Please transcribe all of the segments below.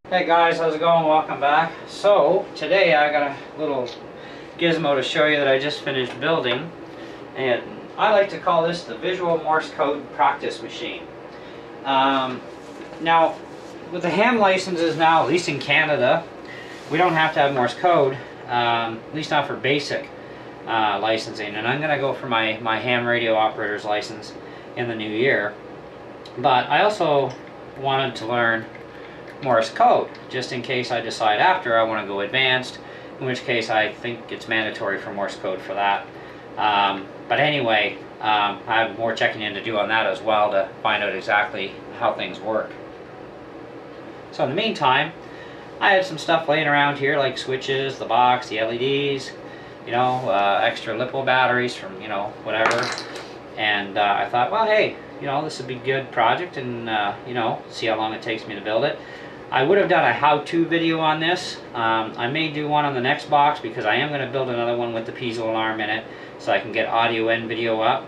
Hey guys, how's it going? Welcome back. So today I got a little gizmo to show you that I just finished building, and I like to call this the visual Morse code practice machine. Now with the ham licenses now, at least in Canada, we don't have to have Morse code, at least not for basic licensing, and I'm going to go for my ham radio operator's license in the new year. But I also wanted to learn Morse code, just in case I decide after I want to go advanced, in which case I think it's mandatory for Morse code for that. But anyway, I have more checking in to do on that as well to find out exactly how things work. So in the meantime, I had some stuff laying around here like switches, the box, the LEDs, extra LiPo batteries from, whatever. And I thought, well, hey, this would be a good project, and, see how long it takes me to build it. I would have done a how-to video on this. I may do one on the next box because I am going to build another one with the piezo alarm in it so I can get audio and video up.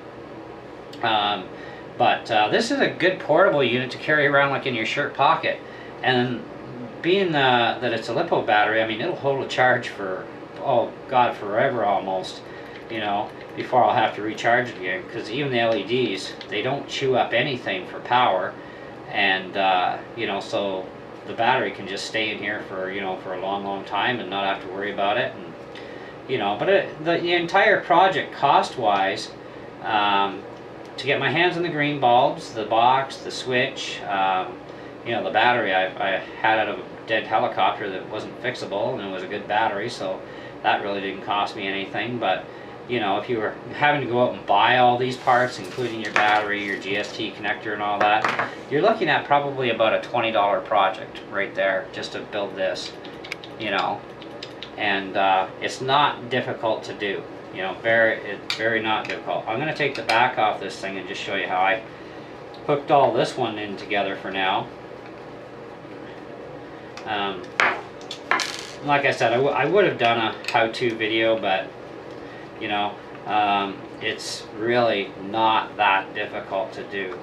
But this is a good portable unit to carry around like in your shirt pocket. And being that it's a LiPo battery, I mean, it'll hold a charge for, oh God, forever almost, before I'll have to recharge it again. Because even the LEDs, they don't chew up anything for power. And, so the battery can just stay in here for, for a long time and not have to worry about it. And, but the entire project cost-wise, to get my hands on the green bulbs, the box, the switch, the battery I had out of a dead helicopter that wasn't fixable, and it was a good battery, so that really didn't cost me anything. But if you were having to go out and buy all these parts, including your battery, your GST connector and all that, you're looking at probably about a $20 project right there just to build this, and it's not difficult to do, it's very not difficult. I'm going to take the back off this thing and just show you how I hooked all this one in together for now. Like I said, I would have done a how-to video, but it's really not that difficult to do.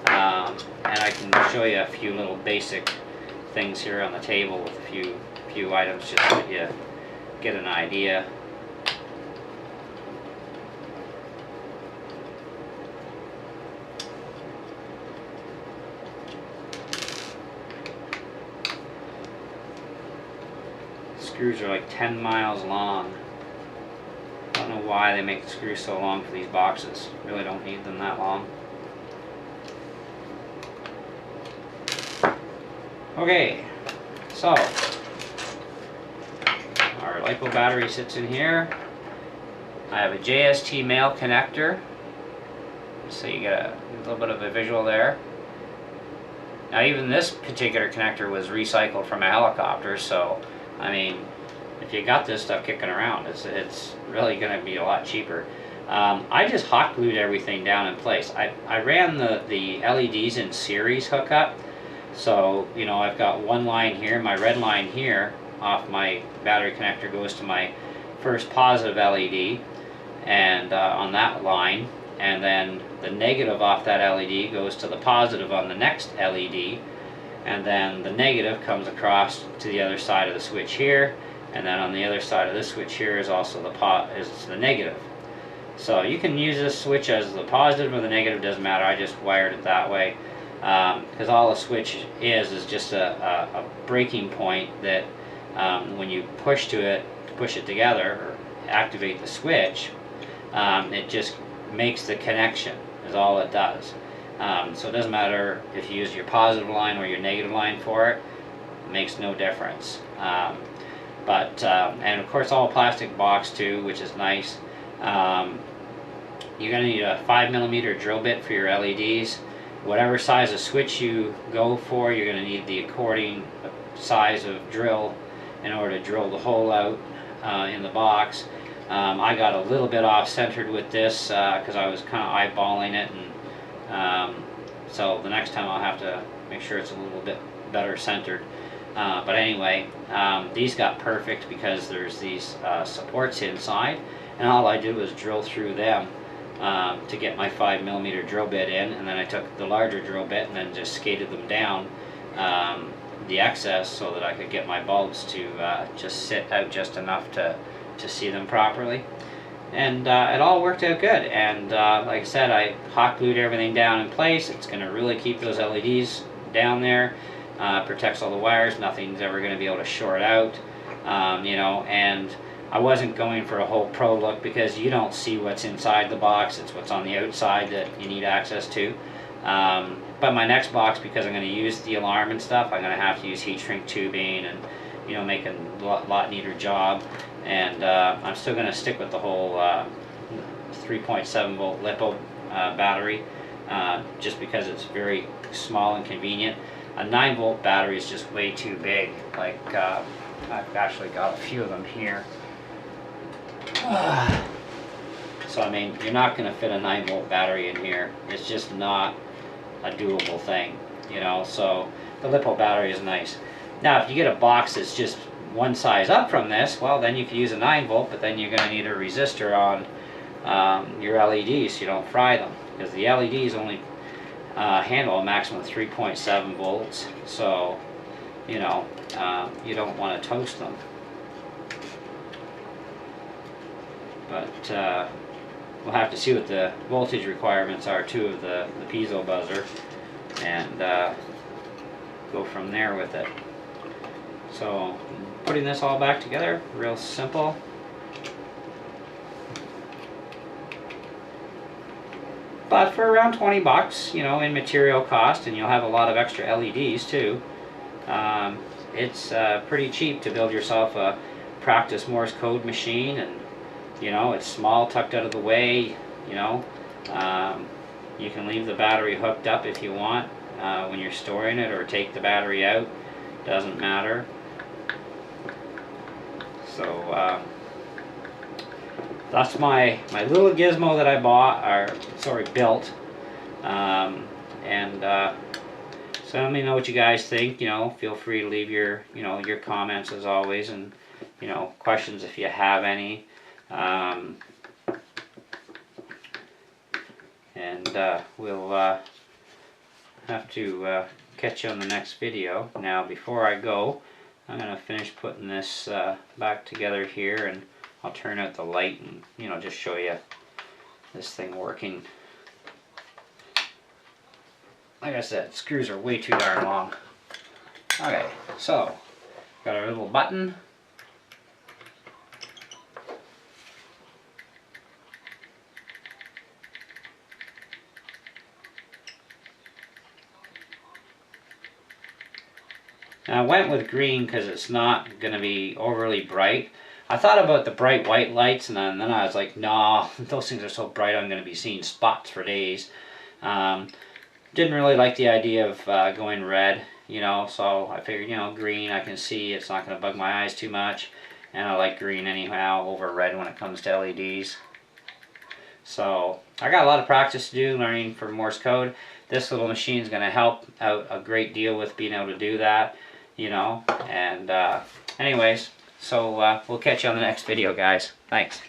And I can show you a few little basic things here on the table with a few items just so that you get an idea. Screws are like 10 miles long. I don't know why they make the screws so long for these boxes. Really don't need them that long. Okay, so our LiPo battery sits in here. I have a JST male connector, so you get a little bit of a visual there. Now even this particular connector was recycled from a helicopter, so I mean, if you got this stuff kicking around, it's really going to be a lot cheaper. I just hot glued everything down in place. I ran the LEDs in series hookup, so I've got one line here, my red line here off my battery connector goes to my first positive LED, and on that line, and then the negative off that LED goes to the positive on the next LED, and then the negative comes across to the other side of the switch here, and then on the other side of this switch here is also the negative. So you can use this switch as the positive or the negative, doesn't matter. I just wired it that way because all the switch is just a breaking point that when you push it together or activate the switch, it just makes the connection is all it does. So it doesn't matter if you use your positive line or your negative line for it, it makes no difference. And of course all plastic box too, which is nice. You're going to need a 5mm drill bit for your LEDs. Whatever size of switch you go for, you're going to need the according size of drill in order to drill the hole out in the box. I got a little bit off-centered with this because I was kind of eyeballing it, and so the next time I'll have to make sure it's a little bit better centered. But anyway, these got perfect because there's these supports inside, and all I did was drill through them to get my 5mm drill bit in, and then I took the larger drill bit and then just skated them down the excess so that I could get my bulbs to just sit out just enough to see them properly. And it all worked out good. And like I said, I hot glued everything down in place. It's going to really keep those LEDs down there. Protects all the wires. Nothing's ever going to be able to short out. You know, and I wasn't going for a whole pro look because you don't see what's inside the box. It's what's on the outside that you need access to. But my next box, because I'm going to use the alarm and stuff, I'm going to have to use heat shrink tubing and, you know, make a lot neater job. And I'm still going to stick with the whole 3.7 volt LiPo battery, just because it's very small and convenient. A 9 volt battery is just way too big. Like I've actually got a few of them here. So I mean, you're not going to fit a 9 volt battery in here. It's just not a doable thing, you know. So the LiPo battery is nice. Now if you get a box that's just one size up from this, well then you could use a 9 volt, but then you're going to need a resistor on your LEDs so you don't fry them, because the LEDs only handle a maximum of 3.7 volts, so you know, you don't want to toast them. But we'll have to see what the voltage requirements are too of the piezo buzzer, and go from there with it. So putting this all back together, real simple. But for around 20 bucks, you know, in material cost, and you'll have a lot of extra LEDs too. It's pretty cheap to build yourself a Pratice Morse code machine, and you know, it's small, tucked out of the way. You know, you can leave the battery hooked up if you want when you're storing it, or take the battery out. Doesn't matter. So that's my little gizmo that I bought, or sorry, built. So let me know what you guys think. You know, feel free to leave your your comments as always, and you know, questions if you have any. We'll have to catch you on the next video. Now before I go, I'm going to finish putting this back together here, and I'll turn out the light and, you know, just show you this thing working. Like I said, screws are way too darn long. Okay, so got our little button. Now I went with green because it's not going to be overly bright. I thought about the bright white lights, and then I was like, nah, those things are so bright I'm going to be seeing spots for days. Didn't really like the idea of going red, you know, so I figured, you know, green I can see, it's not going to bug my eyes too much, and I like green anyhow over red when it comes to LEDs. So I got a lot of practice to do learning for Morse code. This little machine is going to help out a great deal with being able to do that, you know. And anyways, so we'll catch you on the next video, guys. Thanks.